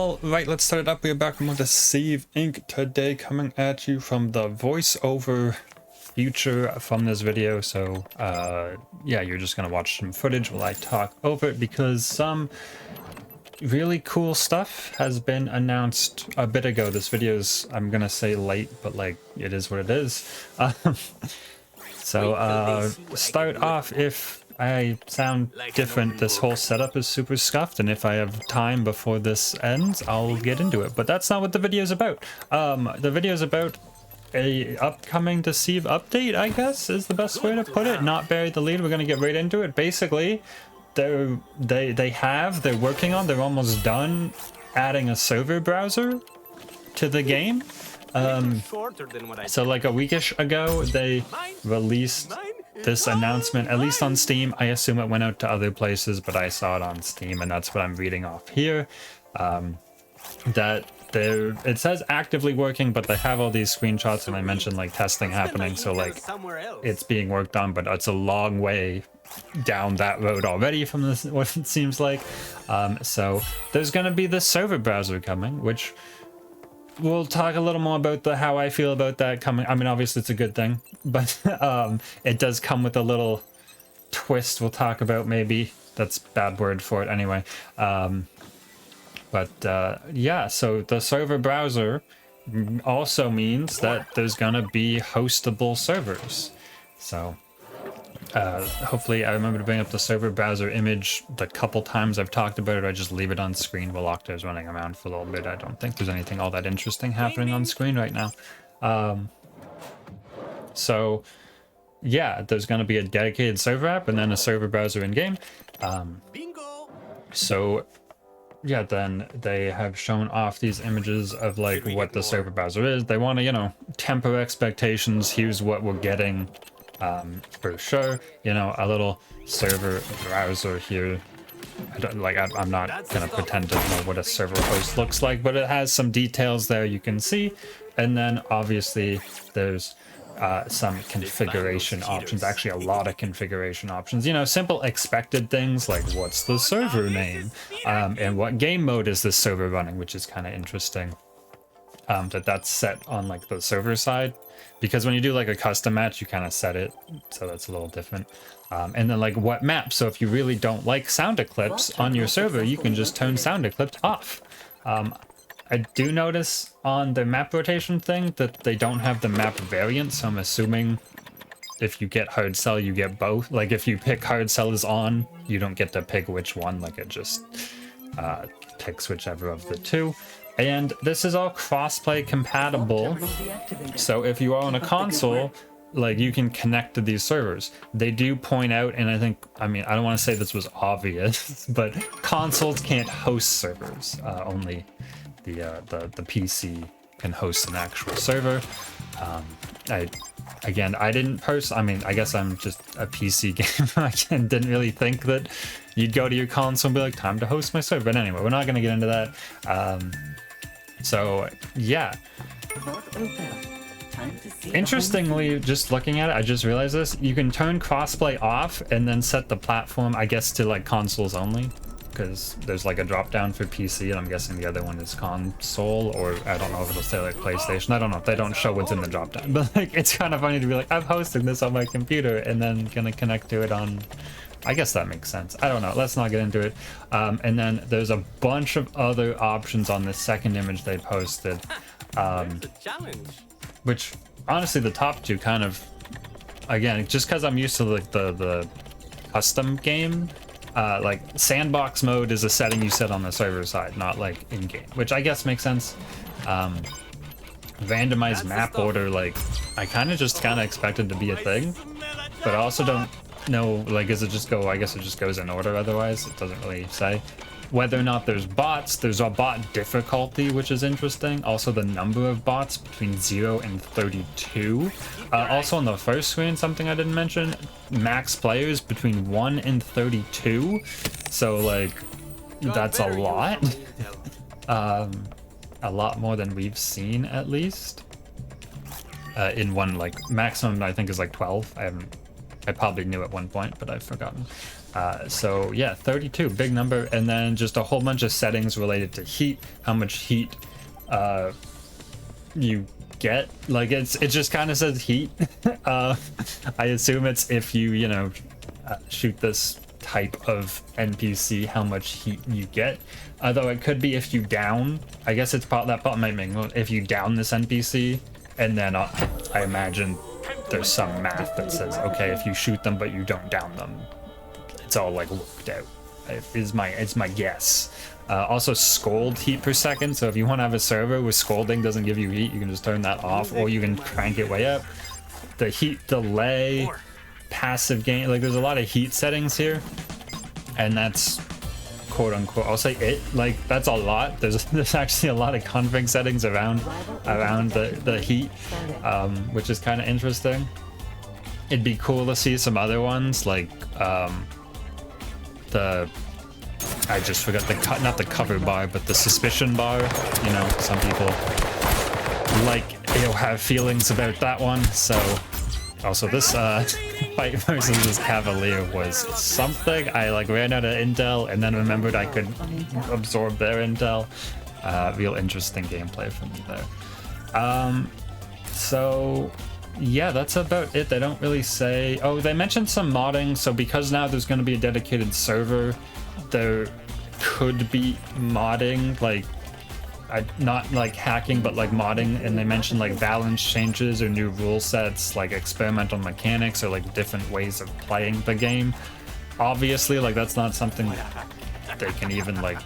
All right, let's start it up. We are back from Deceive Inc. today, coming at you from the voiceover future from this video. So yeah, you're just gonna watch some footage while I talk over it, because some really cool stuff has been announced a bit ago. This video's, I'm gonna say late, but like it is what it is. So start off, if I sound different, this whole setup is super scuffed, and if I have time before this ends, I'll get into it. But that's not what the video is about. The video is about a upcoming Deceive update, I guess, is the best way to put it. Not bury the lead, we're gonna get right into it. Basically, they're working on, they're almost done adding a server browser to the game. So like a weekish ago, they released this announcement, at least on Steam. I assume it went out to other places, but I saw it on Steam, and that's what I'm reading off here. That it says actively working, but they have all these screenshots, and I mentioned like testing happening, so like it's being worked on, but it's a long way down that road already from this, what it seems like. So there's gonna be the server browser coming, which we'll talk a little more about how I feel about that coming. I mean, obviously it's a good thing, but it does come with a little twist we'll talk about, maybe. That's a bad word for it anyway. But yeah, so the server browser also means that there's gonna be hostable servers. So hopefully I remember to bring up the server browser image the couple times I've talked about it. I just leave it on screen while Octo's running around for a little bit. I don't think there's anything all that interesting happening on screen right now. So yeah, there's going to be a dedicated server app and then a server browser in game. So yeah, then they have shown off these images of like what the server browser is. They want to, you know, temper expectations. Here's what we're getting. For sure, you know, a little server browser here. I'm not gonna pretend to know what a server host looks like, but it has some details there you can see. And then obviously there's some configuration options, actually a lot of configuration options, you know, simple expected things like what's the server name, and what game mode is this server running, which is kind of interesting. That's set on like the server side, because when you do like a custom match, you kind of set it, so that's a little different. And then like what map, so if you really don't like sound eclipse on your server, you can just turn sound eclipse off. I do notice on the map rotation thing that they don't have the map variant, so I'm assuming if you get hard sell, you get both. Like if you pick hard sell is on, you don't get to pick which one, like it just picks whichever of the two. And this is all crossplay compatible, so if you are on a console, like you can connect to these servers. They do point out, and I think, I mean, I don't want to say this was obvious, but consoles can't host servers. Only the PC can host an actual server. I mean, I guess I'm just a PC gamer. I didn't really think that you'd go to your console and be like, time to host my server. But anyway, we're not going to get into that. So yeah, interestingly, just looking at it, I just realized this. You can turn crossplay off and then set the platform, I guess, to like consoles only, because there's like a drop down for PC, and I'm guessing the other one is console, or I don't know if it'll say like PlayStation. I don't know if they don't show what's in the drop down, but like it's kind of funny to be like, I'm hosting this on my computer and then gonna connect to it on, I guess that makes sense. I don't know. Let's not get into it. And then there's a bunch of other options on the second image they posted, which honestly the top two kind of, again, just because I'm used to like the custom game, like sandbox mode is a setting you set on the server side, not like in game, which I guess makes sense. Randomized map order, like I kind of expected to be a thing, but I also don't know, like, does it just go, I guess it just goes in order, otherwise it doesn't really say. Whether or not there's bots, there's a bot difficulty, which is interesting. Also the number of bots between 0 and 32. Also on the first screen, something I didn't mention, max players between 1 and 32. So like, that's a lot. A lot more than we've seen, at least. In one, like, maximum I think is like 12. I probably knew at one point, but I've forgotten. So yeah, 32, big number, and then just a whole bunch of settings related to heat, how much heat you get. Like it just kind of says heat. I assume it's if you know shoot this type of NPC, how much heat you get. Although it could be if you down. I guess it's that part might make if you down this NPC, and then I imagine there's some math that says okay, if you shoot them but you don't down them, it's all like worked out. It's my guess. Also scold heat per second, so if you want to have a server where scolding doesn't give you heat, you can just turn that off, or you can crank it way up. The heat delay, passive gain, like there's a lot of heat settings here, and that's quote unquote, I'll say it, like that's a lot. There's actually a lot of config settings around the heat, which is kind of interesting. It'd be cool to see some other ones like I just forgot not the cover bar, but the suspicion bar. You know, some people have feelings about that one. So also this fight versus this cavalier was something. I like ran out of intel and then remembered I could absorb their intel. Real interesting gameplay from me there. So yeah, that's about it. They don't really say. Oh, they mentioned some modding. So because now there's going to be a dedicated server, there could be modding, like not like hacking, but like modding. And they mentioned like balance changes or new rule sets, like experimental mechanics or like different ways of playing the game. Obviously, like that's not something they can even like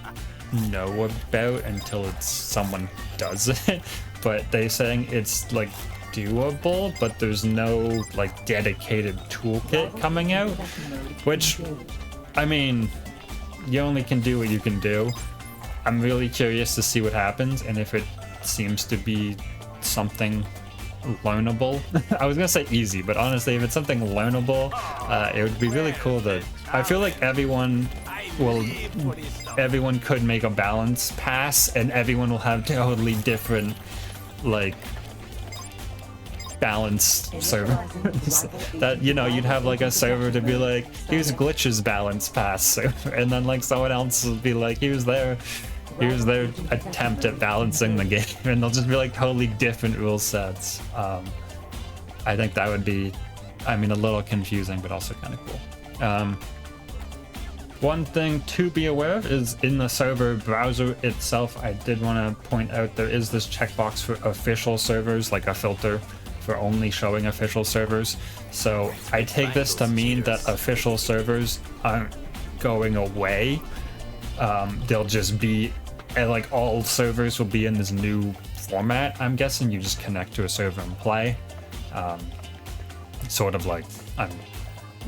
know about until someone does it. But they're saying it's like doable, but there's no like dedicated toolkit coming out, which I mean, you only can do what you can do. I'm really curious to see what happens, and if it seems to be something learnable. I was gonna say easy, but honestly, if it's something learnable, it would be really cool to. I feel like everyone could make a balance pass, and everyone will have totally different like balanced servers. That, you know, you'd have like a server to be like, here's glitches balance pass server, and then like someone else would be like, here's their attempt at balancing the game, and they'll just be like totally different rule sets. I think that would be, I mean, a little confusing, but also kind of cool. One thing to be aware of is in the server browser itself, I did want to point out there is this checkbox for official servers, like a filter for only showing official servers. So I take this to mean that official servers aren't going away. They'll just be, like all servers will be in this new format. I'm guessing you just connect to a server and play. Sort of like,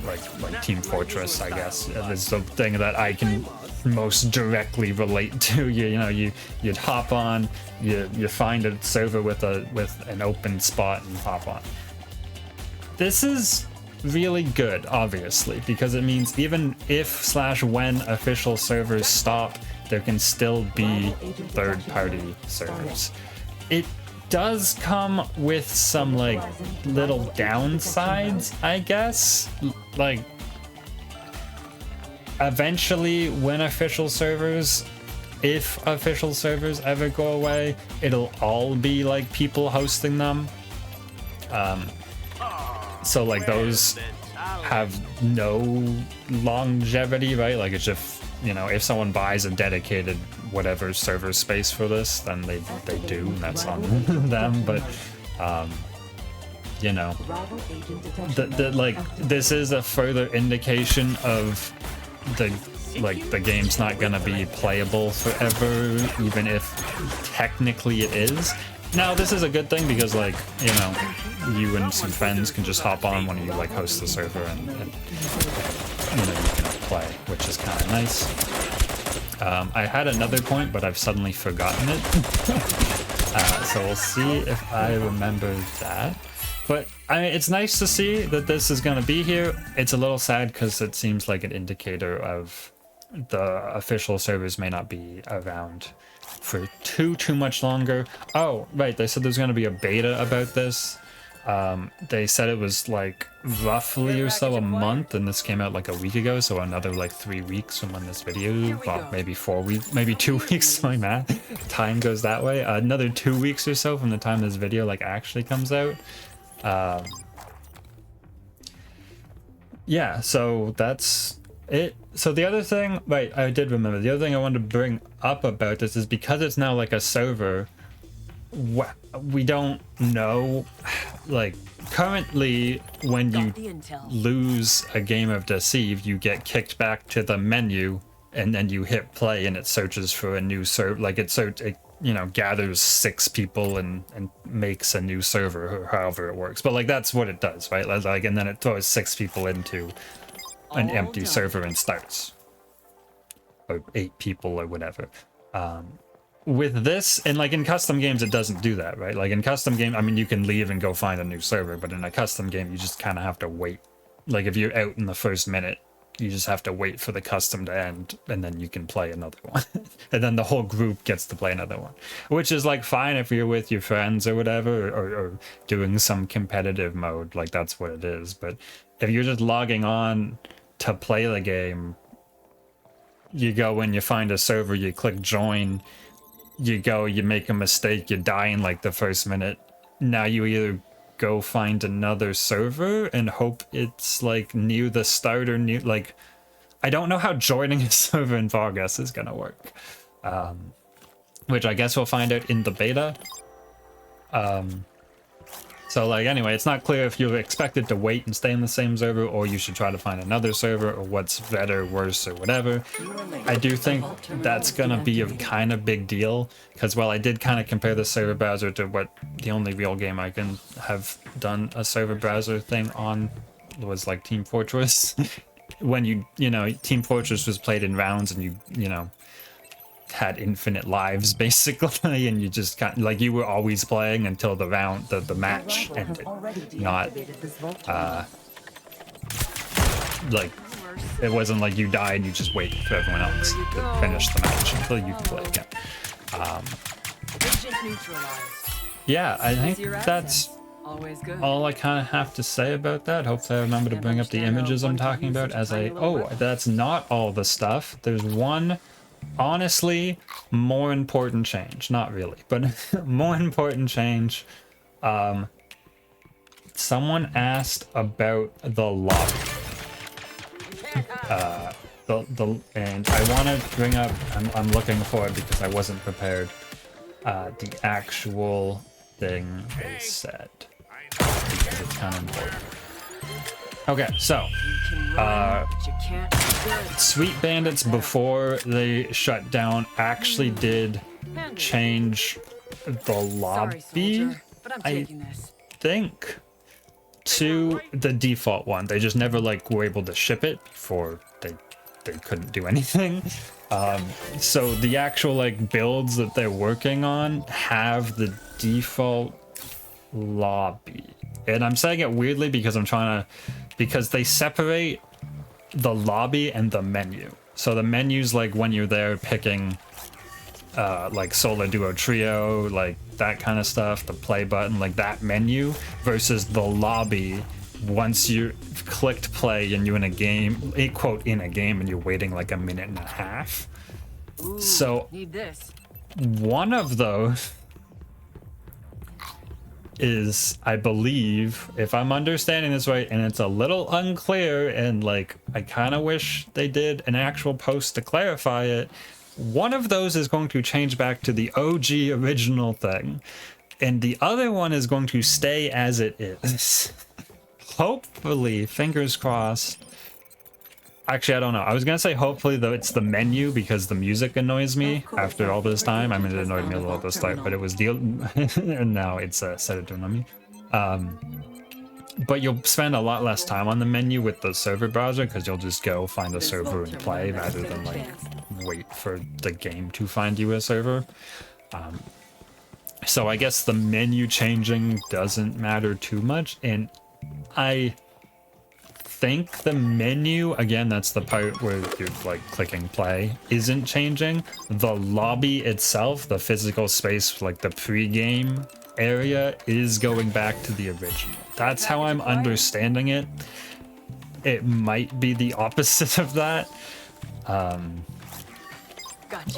like Team Fortress, I guess. It's the thing that I can most directly relate to. You'd hop on, you find a server with an open spot and hop on. This is really good, obviously, because it means even if/when official servers stop, there can still be third-party servers. It does come with some like little downsides, I guess. Like eventually when official servers, if official servers ever go away, it'll all be like people hosting them. So like those have no longevity, right? Like it's just, you know, if someone buys a dedicated whatever server space for this, then they do, and that's on them. But you know, like this is a further indication of the game's not gonna be playable forever, even if technically it is. Now this is a good thing because, like, you know, you and some friends can just hop on when you like host the server and you know, you can play, which is kind of nice. I had another point, but I've suddenly forgotten it. So we'll see if I remember that. But it's nice to see that this is going to be here. It's a little sad because it seems like an indicator of the official servers may not be around for too much longer. Oh, right, they said there's going to be a beta about this. They said it was like roughly or so a month, and this came out like a week ago, so another like 3 weeks from when this video, well, maybe 4 weeks, maybe 2 weeks, my math, time goes that way. Another 2 weeks or so from the time this video like actually comes out. Yeah, so that's it. So the other thing, right, I did remember, the other thing I wanted to bring up about this is because it's now like a server, we don't know, like currently when you lose a game of Deceive, you get kicked back to the menu and then you hit play and it searches for a new server, like it you know, gathers 6 people and makes a new server, or however it works. But like that's what it does, right? Like, and then it throws 6 people into an empty server and starts, or 8 people or whatever. With this, and like in custom games, it doesn't do that, right? Like in custom game, I mean, you can leave and go find a new server, but in a custom game, you just kind of have to wait. Like if you're out in the first minute, you just have to wait for the custom to end, and then you can play another one. And then the whole group gets to play another one, which is like fine if you're with your friends or whatever, or doing some competitive mode, like that's what it is. But if you're just logging on to play the game, you go in, you find a server, you click join, you go, you make a mistake, you die in like the first minute. Now you either go find another server and hope it's like near the start or near, like, I don't know how joining a server in progress is gonna work, which I guess we'll find out in the beta. So like, anyway, it's not clear if you're expected to wait and stay in the same server, or you should try to find another server, or what's better, worse, or whatever. I do think that's gonna be a kind of big deal, because while I did kind of compare the server browser to what the only real game I can have done a server browser thing on was like Team Fortress. When you know, Team Fortress was played in rounds, and you know, had infinite lives basically, and you just kind of, like, you were always playing until the round, the match ended. Not like, it wasn't like you died and you just wait for everyone else to finish the match until you can play again. Yeah, I think that's all I kind of have to say about that. Hopefully I remember to bring up the images I'm talking about as oh, that's not all the stuff. There's one honestly more important change, not really, but more important change. Someone asked about the lobby, and I want to bring up, I'm looking for it because I wasn't prepared, the actual thing they said, because it's kind of important. Okay, so Sweet Bandits, before they shut down, actually did change the lobby, I think, to the default one. They just never like were able to ship it before they couldn't do anything. So the actual like builds that they're working on have the default lobby. And I'm saying it weirdly because because they separate the lobby and the menu. So the menu's like when you're there picking like solo, duo, trio, like that kind of stuff, the play button, like that menu, versus the lobby once you clicked play and you're in a game, quote, in a game, and you're waiting like a minute and a half. Ooh, so one of those is, I believe, if I'm understanding this right, and it's a little unclear, and like I kind of wish they did an actual post to clarify it, one of those is going to change back to the OG original thing, and the other one is going to stay as it is. Hopefully, fingers crossed. Actually, I don't know. I was gonna say hopefully though it's the menu, because the music annoys me after all this time. I mean, it annoyed me a little at the start, but it was and now it's set to annoy me. But you'll spend a lot less time on the menu with the server browser, because you'll just go find a server and play rather than like wait for the game to find you a server. So I guess the menu changing doesn't matter too much, and I think the menu, again, that's the part where you're like clicking play, isn't changing. The lobby itself, the physical space, like the pre-game area is going back to the original. That's how I'm understanding it. It might be the opposite of that.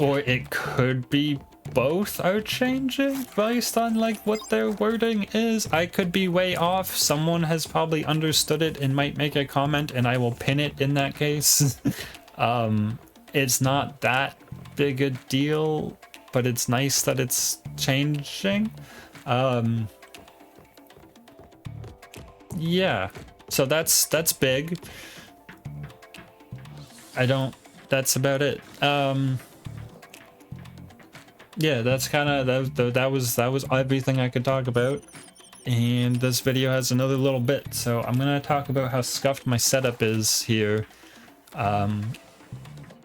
Or it could be both are changing based on like what their wording is. I could be way off. Someone has probably understood it and might make a comment, and I will pin it in that case. It's not that big a deal, but it's nice that it's changing. Yeah, so that's big. That's about it. Yeah, that's kind of that was everything I could talk about, and this video has another little bit, so I'm gonna talk about how scuffed my setup is here.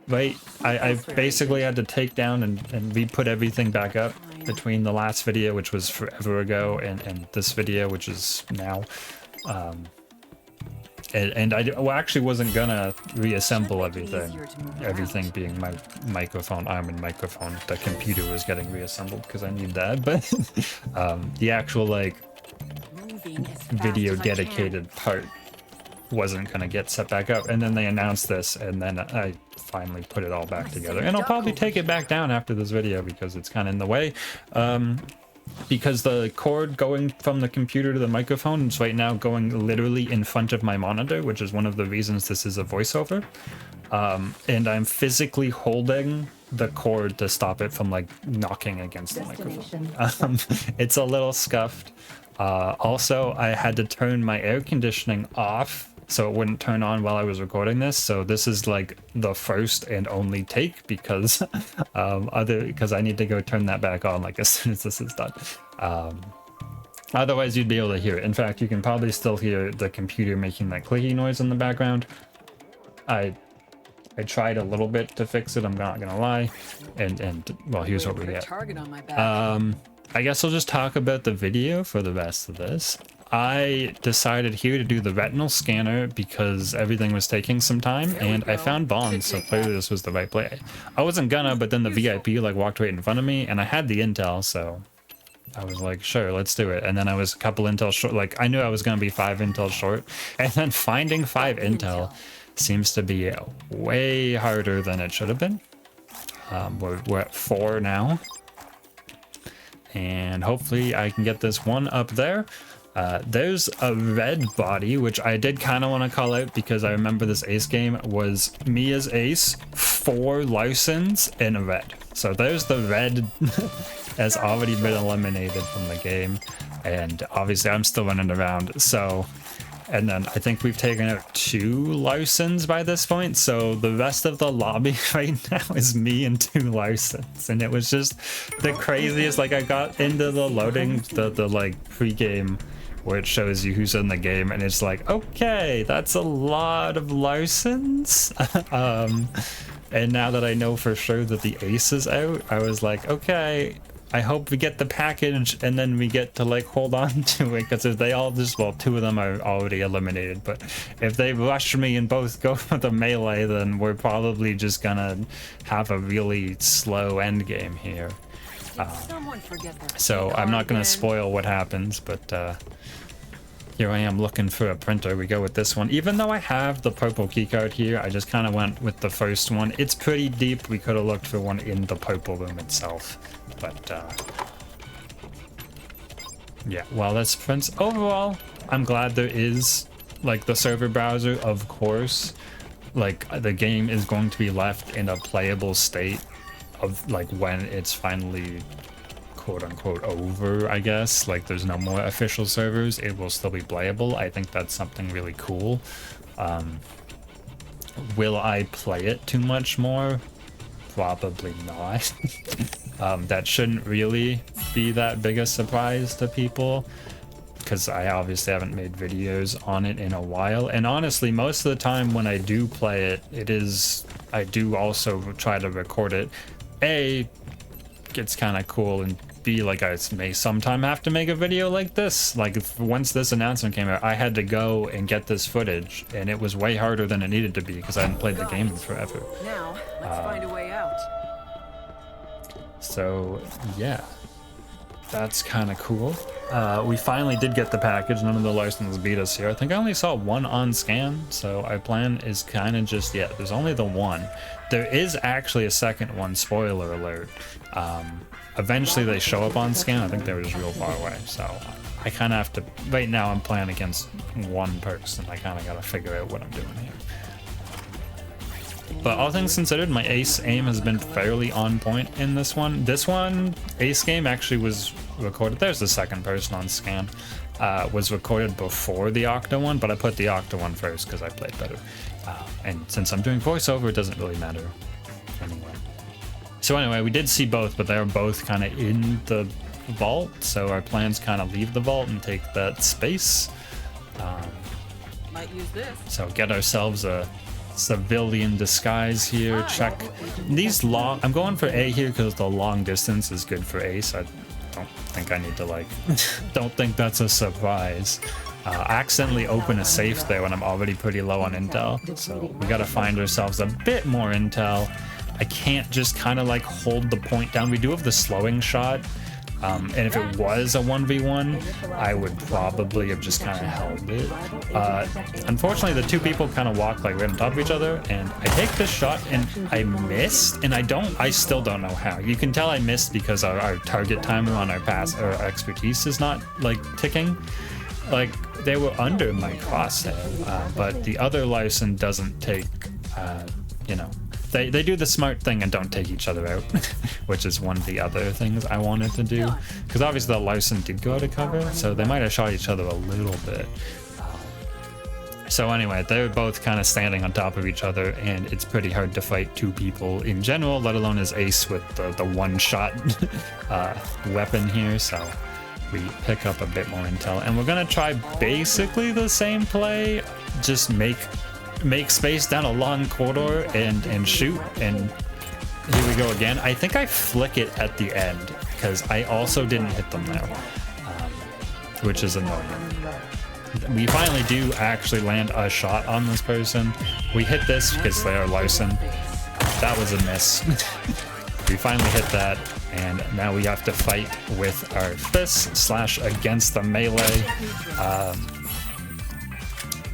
Right, I basically had to take down and re-put everything back up between the last video, which was forever ago, and this video, which is now. And I actually wasn't gonna reassemble everything being my microphone arm and microphone. The computer was getting reassembled because I need that, but the actual like video dedicated part wasn't gonna get set back up. And then they announced this, and then I finally put it all back together. And I'll probably take it back down after this video because it's kind of in the way. Because the cord going from the computer to the microphone is right now going literally in front of my monitor, which is one of the reasons this is a voiceover. And I'm physically holding the cord to stop it from like knocking against the microphone. It's a little scuffed. Also, I had to turn my air conditioning off so it wouldn't turn on while I was recording this. So this is like the first and only take because because I need to go turn that back on like as soon as this is done. Otherwise you'd be able to hear it. In fact, you can probably still hear the computer making that clicky noise in the background. I tried a little bit to fix it, I'm not gonna lie. And well, here's what we get. I guess I'll just talk about the video for the rest of this. I decided here to do the retinal scanner because everything was taking some time, and I found bonds, so clearly this was the right play. I wasn't gonna, but then the VIP like walked right in front of me, and I had the intel, so I was like, sure, let's do it. And then I was a couple intel short. Like I knew I was gonna be 5 intel short, and then finding 5 intel seems to be way harder than it should have been. We're at 4 now, and hopefully I can get this one up there. There's a red body, which I did kind of want to call out because I remember this Ace game was me as Ace, 4 Larsons, and a red. So there's the red has already been eliminated from the game, and obviously I'm still running around. So, and then I think we've taken out 2 Larsons by this point. So the rest of the lobby right now is me and 2 Larsons, and it was just the craziest. Like I got into the loading, the like pre-game, where it shows you who's in the game, and it's like, okay, that's a lot of Larsons. And now that I know for sure that the Ace is out, I was like, okay, I hope we get the package and then we get to like hold on to it, because if they all just, well, 2 of them are already eliminated, but if they rush me and both go for the melee, then we're probably just gonna have a really slow end game here. So I'm not gonna spoil what happens, but here I am looking for a printer. We go with this one. Even though I have the purple keycard here, I just kind of went with the first one. It's pretty deep. We could have looked for one in the purple room itself. But yeah, well, that's prints. Overall, I'm glad there is like the server browser, of course. Like the game is going to be left in a playable state of like when it's finally quote unquote over, I guess. Like there's no more official servers, it will still be playable. I think that's something really cool. Will I play it too much more? Probably not. That shouldn't really be that big a surprise to people, because I obviously haven't made videos on it in a while. And honestly, most of the time when I do play it, I do also try to record it. A, it's kind of cool, and B, like I may sometime have to make a video like this. Like once this announcement came out, I had to go and get this footage, and it was way harder than it needed to be because I hadn't played the game in forever. Now, let's find a way out. So yeah, that's kind of cool. We finally did get the package. None of the licenses beat us here. I think I only saw one on scan, so our plan is kind of just, yeah, there's only the one. There is actually a second one, spoiler alert. Eventually they show up on scan. I think they were just real far away, so I kind of have to, right now I'm playing against one person. I kind of got to figure out what I'm doing here. But all things considered, my ace aim has been fairly on point in this one. This one, ace game, actually was recorded. There's the second person on scan. Was recorded before the Octa one, but I put the Octa one first because I played better. And since I'm doing voiceover, it doesn't really matter anyway. So anyway, we did see both, but they were both kind of in the vault. So our plans kind of leave the vault and take that space. Might use this. So get ourselves a civilian disguise here. Check these long. I'm going for A here because the long distance is good for ace. I don't think I need to like don't think that's a surprise. Accidentally open a safe there when I'm already pretty low on intel, so we got to find ourselves a bit more intel. I can't just kind of like hold the point down. We do have the slowing shot, and if it was a 1v1, I would probably have just kind of held it. Unfortunately, the two people kind of walk like right on top of each other, and I take this shot and I missed, and I still don't know how. You can tell I missed because our target timer on our expertise is not like ticking. Like they were under my crosshair, but the other license doesn't take, you know, they do the smart thing and don't take each other out, which is one of the other things I wanted to do, because obviously the license did go out of cover, so they might have shot each other a little bit. So anyway, they're both kind of standing on top of each other, and it's pretty hard to fight two people in general, let alone as ace with the one-shot weapon here, so we pick up a bit more intel, and we're gonna try basically the same play, just make space down a long corridor and shoot, and here we go again. I think I flick it at the end because I also didn't hit them there, which is annoying. We finally do actually land a shot on this person. We hit this because they are Larson. That was a miss. We finally hit that, and now we have to fight with our fists / against the melee.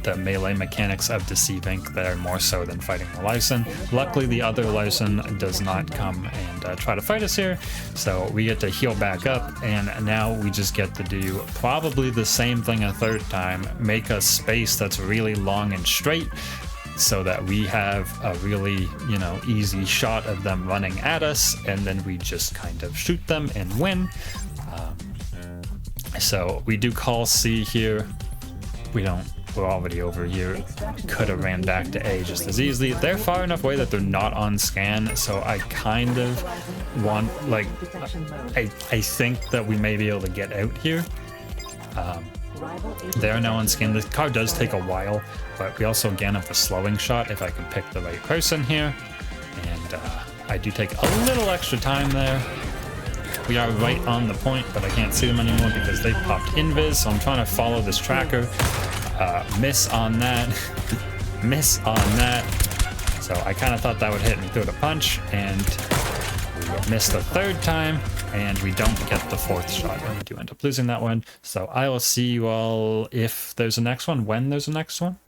The melee mechanics of Deceive Inc. there more so than fighting the Lyson. Luckily, the other Lyson does not come and try to fight us here, so we get to heal back up, and now we just get to do probably the same thing a third time, make a space that's really long and straight, so that we have a really, you know, easy shot of them running at us, and then we just kind of shoot them and win. So we do call C here. We're already over here. Could have ran back to A just as easily. They're far enough away that they're not on scan, so I kind of want, like, I think that we may be able to get out here. They are now on scan. The car does take a while, but we also again have the slowing shot if I can pick the right person here. And I do take a little extra time there. We are right on the point, but I can't see them anymore because they popped invis, so I'm trying to follow this tracker. Miss on that. Miss on that. So I kind of thought that would hit me through the punch, and we missed the third time, and we don't get the fourth shot, and we do end up losing that one. So I will see you all if there's a next one, when there's a next one.